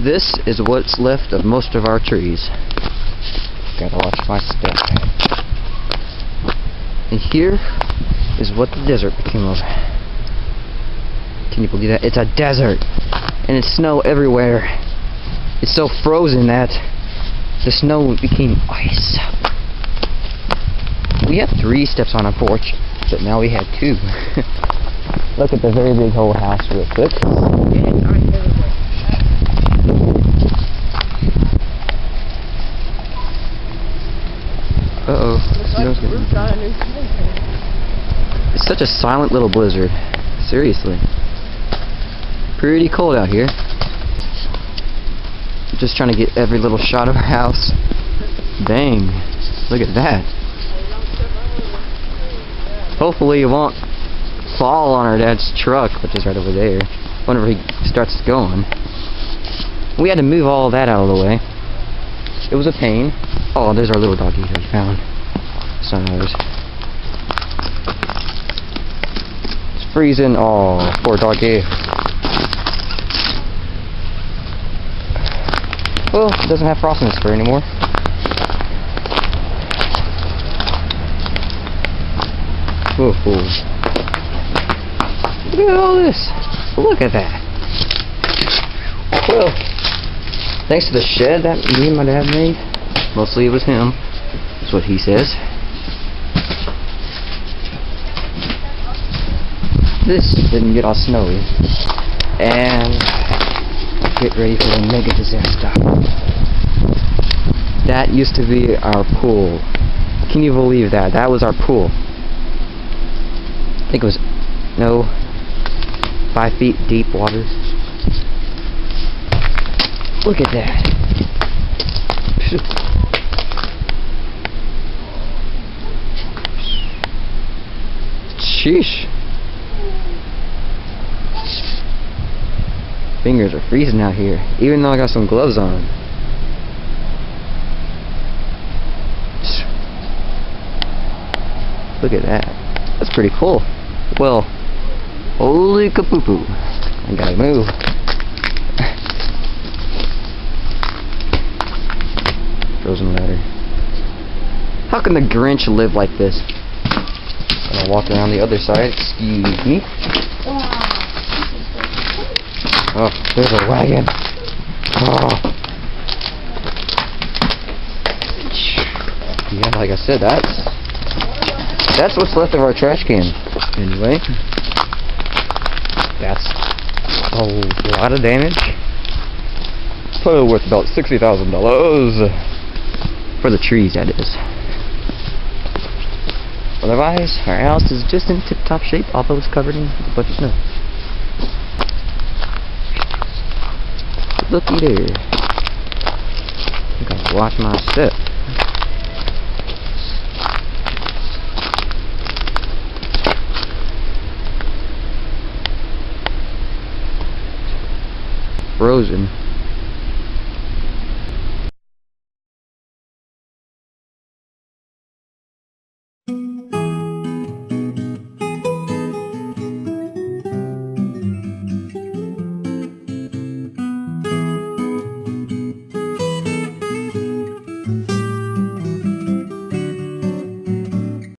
This is what's left of most of our trees. Gotta watch my step. And here is what the desert became of. Can you believe that? It's a desert! And it's snow everywhere. It's so frozen that the snow became ice. We have 3 steps on our porch, but now we have 2. Look at the very big whole house real quick. Uh-oh. It's such a silent little blizzard. Seriously. Pretty cold out here. Just trying to get every little shot of our house. Dang. Look at that. Hopefully it won't fall on our dad's truck, which is right over there, whenever he starts going. We had to move all that out of the way. It was a pain. Oh, there's our little doggy that we found. Son of ours. It's freezing. Oh, poor doggy. Well, it doesn't have frost in its fur anymore. Whoa, whoa. Look at all this. Look at that. Well, thanks to the shed that me and my dad made. Mostly it was him. That's what he says. This didn't get all snowy. And get ready for the mega disaster. That used to be our pool. Can you believe that? That was our pool. I think it was, no, 5 feet deep water. Look at that. Sheesh. Fingers are freezing out here, even though I got some gloves on. Look at that. That's pretty cool. Well, holy kapoo-poo. I gotta move. Frozen ladder. How can the Grinch live like this? I'm gonna walk around the other side. Excuse me. Oh, there's a wagon. Oh. Yeah, like I said, that's what's left of our trash can. Anyway, that's a lot of damage. Probably worth about $60,000 for the trees, that is. Otherwise, our house is just in tip-top shape, although it's covered in a bunch of snow. Looky there. I gotta watch my step. Frozen.